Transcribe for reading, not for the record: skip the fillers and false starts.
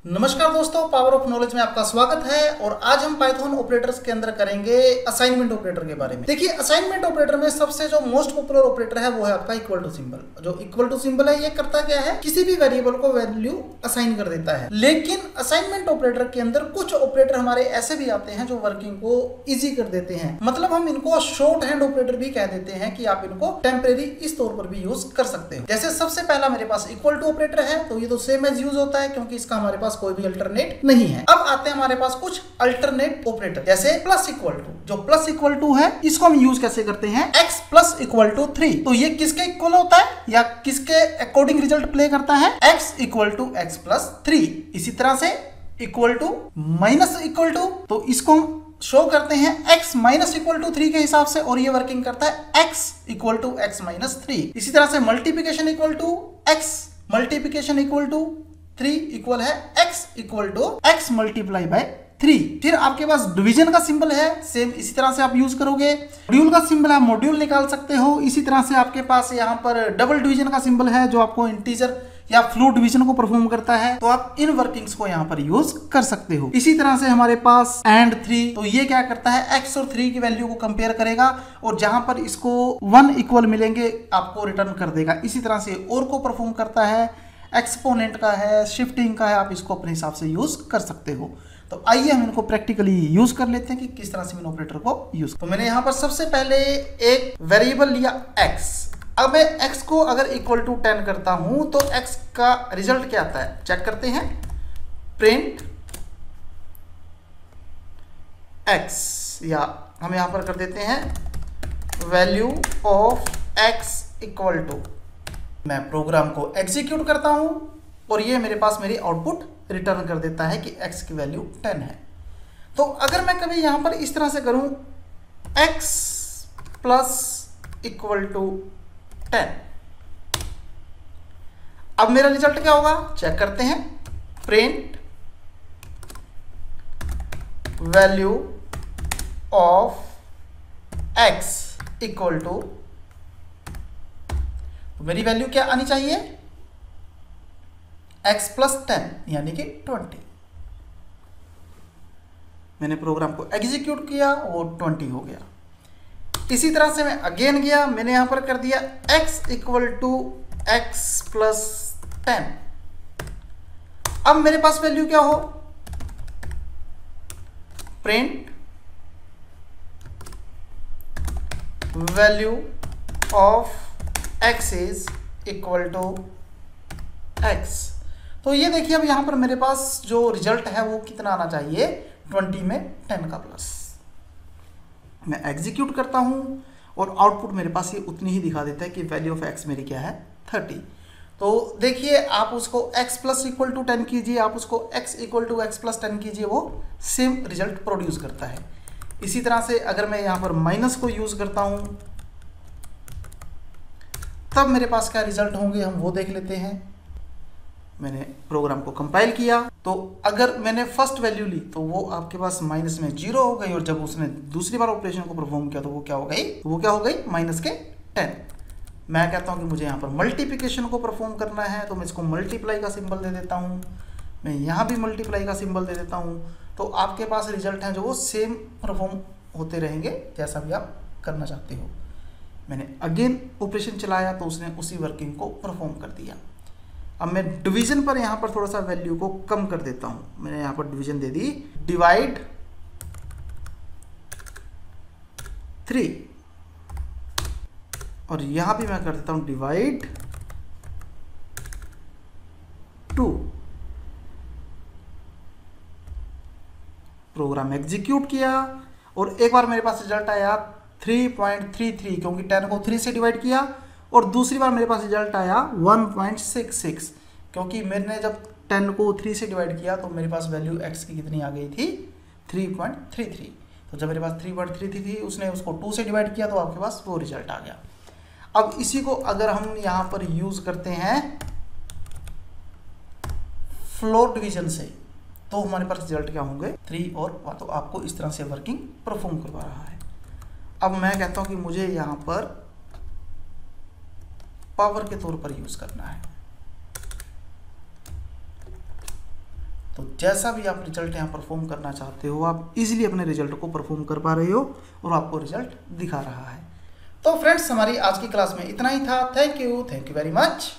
नमस्कार दोस्तों, power of knowledge में आपका स्वागत है। और आज हम पाइथन ऑपरेटर्स के अंदर करेंगे असाइनमेंट ऑपरेटर के बारे में। देखिए, असाइनमेंट ऑपरेटर में सबसे जो मोस्ट पॉपुलर ऑपरेटर है वो है आपका इक्वल टू सिंबल। जो इक्वल टू सिंबल है ये करता क्या है, किसी भी वेरिएबल को वैल्यू असाइन कर देता है। लेकिन असाइनमेंट ऑपरेटर के अंदर कुछ ऑपरेटर हमारे ऐसे भी आते हैं जो वर्किंग को इजी कर देते हैं। मतलब हम इनको शॉर्ट हैंड ऑपरेटर भी कह देते हैं कि आप इनको टेम्परेरी इस तौर पर भी यूज कर सकते हो। जैसे सबसे पहला मेरे पास इक्वल टू ऑपरेटर है, तो ये तो सेम एज यूज होता है क्योंकि इसका हमारे पास कोई भी अल्टरनेट नहीं है। अब आते हैं हमारे पास कुछ अल्टरनेट ऑपरेटर, जैसे प्लस इक्वल टू। जो प्लस इक्वल टू है इसको हम यूज कैसे करते हैं, x प्लस इक्वल टू 3। तो ये किसके इक्वल होता है या किसके अकॉर्डिंग रिजल्ट प्ले करता है, x equal to x plus 3। इसी तरह से equal to minus equal to, तो इसको हम शो करते हैं x माइनस इक्वल टू 3 के हिसाब से, और ये वर्किंग करता है x equal to x minus 3। इसी तरह से multiplication equal to x multiplication equal to 3 equal है x equal to x multiply by 3। फिर आपके पास डिवीजन का सिंबल है, सेम इसी तरह से आप यूज करोगे। मॉड्यूल का सिंबल है, मॉड्यूल निकाल सकते हो। इसी तरह से आपके पास यहाँ पर डबल डिवीजन का सिंबल है जो आपको इंटीजर या फ्लोट डिवीजन को परफॉर्म करता है। तो आप इन वर्किंग्स को यहाँ पर यूज कर सकते हो। इसी तरह से हमारे पास एंड 3, तो ये क्या करता है, x और 3 की वैल्यू को कंपेयर करेगा और जहां पर इसको 1 इक्वल मिलेंगे आपको रिटर्न कर देगा। इसी तरह से और को परफॉर्म करता है, एक्सपोनेंट का है, शिफ्टिंग का है, आप इसको अपने हिसाब से यूज कर सकते हो। तो आइए हम इनको प्रैक्टिकली यूज कर लेते हैं कि किस तरह से इन ऑपरेटर को यूज। तो मैंने यहाँ पर सबसे पहले एक वेरिएबल लिया x। अब मैं x को अगर इक्वल टू 10 करता हूं तो x का रिजल्ट क्या आता है, चेक करते हैं। प्रिंट x, या हम यहां पर कर देते हैं value of x equal to. मैं प्रोग्राम को एग्जीक्यूट करता हूं और ये मेरे पास मेरी आउटपुट रिटर्न कर देता है कि x की वैल्यू 10 है। तो अगर मैं कभी यहां पर इस तरह से करूं x प्लस इक्वल टू 10, अब मेरा रिजल्ट क्या होगा, चेक करते हैं। Print value of x equal to, तो मेरी वैल्यू क्या आनी चाहिए, x प्लस 10 यानी कि 20। मैंने प्रोग्राम को एग्जीक्यूट किया और 20 हो गया। इसी तरह से मैं अगेन गया, मैंने यहां पर कर दिया x equal to x plus 10। अब मेरे पास वैल्यू क्या हो, print value of x is equal to x। तो ये देखिए अब यहां पर मेरे पास जो रिजल्ट है वो कितना आना चाहिए, 20 में 10 का प्लस। मैं एग्जीक्यूट करता हूं और आउटपुट मेरे पास ये उतनी ही दिखा देता है कि वैल्यू ऑफ x मेरी क्या है, 30। तो देखिए, आप उसको x प्लस इक्वल टू 10 कीजिए, आप उसको x equal to x plus 10 कीजिए, वो सेम रिजल्ट प्रोड्यूस करता है। इसी तरह से अगर मैं यहां पर माइनस को यूज करता हूं तब मेरे पास क्या रिजल्ट होंगे, हम वो देख लेते हैं। मैंने प्रोग्राम को कंपाइल किया, तो अगर मैंने फर्स्ट वैल्यू ली तो वो आपके पास माइनस में 0 हो गई, और जब उसने दूसरी बार ऑपरेशन को परफॉर्म किया तो वो क्या हो गई, वो क्या हो गई, माइनस के 10। मैं कहता हूं कि मुझे यहाँ पर मल्टीप्लिकेशन को परफॉर्म करना है, तो मैं इसको मल्टीप्लाई का सिंबल दे देता हूँ, मैं यहाँ भी मल्टीप्लाई का सिंबल दे देता हूँ। तो आपके पास रिजल्ट हैं जो वो सेम परफॉर्म होते रहेंगे जैसा भी आप करना चाहते हो। मैंने अगेन ऑपरेशन चलाया तो उसने उसी वर्किंग को परफॉर्म कर दिया। अब मैं डिवीजन पर यहाँ पर थोड़ा सा वैल्यू को कम कर देता हूँ। मैंने यहाँ पर डिवीजन दे दी, डिवाइड 3, और यहाँ भी मैं कर देता हूँ डिवाइड 2। प्रोग्राम एग्जीक्यूट किया और एक बार मेरे पास रिजल्ट आया 3.33, क्योंकि 10 को 3 से डिवाइड किया, और दूसरी बार मेरे पास रिजल्ट आया 1.66, क्योंकि मैंने जब 10 को 3 से डिवाइड किया तो मेरे पास वैल्यू x की कितनी आ गई थी, 3.33। तो जब मेरे पास 3.33 थी, उसने उसको 2 से डिवाइड किया तो आपके पास वो रिजल्ट आ गया। अब इसी को अगर हम यहाँ पर यूज करते हैं फ्लोट डिवीजन से, तो हमारे पास रिजल्ट क्या होंगे, 3 और 1। तो आपको इस तरह से वर्किंग परफॉर्म करवा रहा है। अब मैं कहता हूं कि मुझे यहां पर पावर के तौर पर यूज करना है, तो जैसा भी आप रिजल्ट यहाँ परफॉर्म करना चाहते हो आप इजीली अपने रिजल्ट को परफॉर्म कर पा रहे हो और आपको रिजल्ट दिखा रहा है। तो फ्रेंड्स हमारी आज की क्लास में इतना ही था। Thank you very much.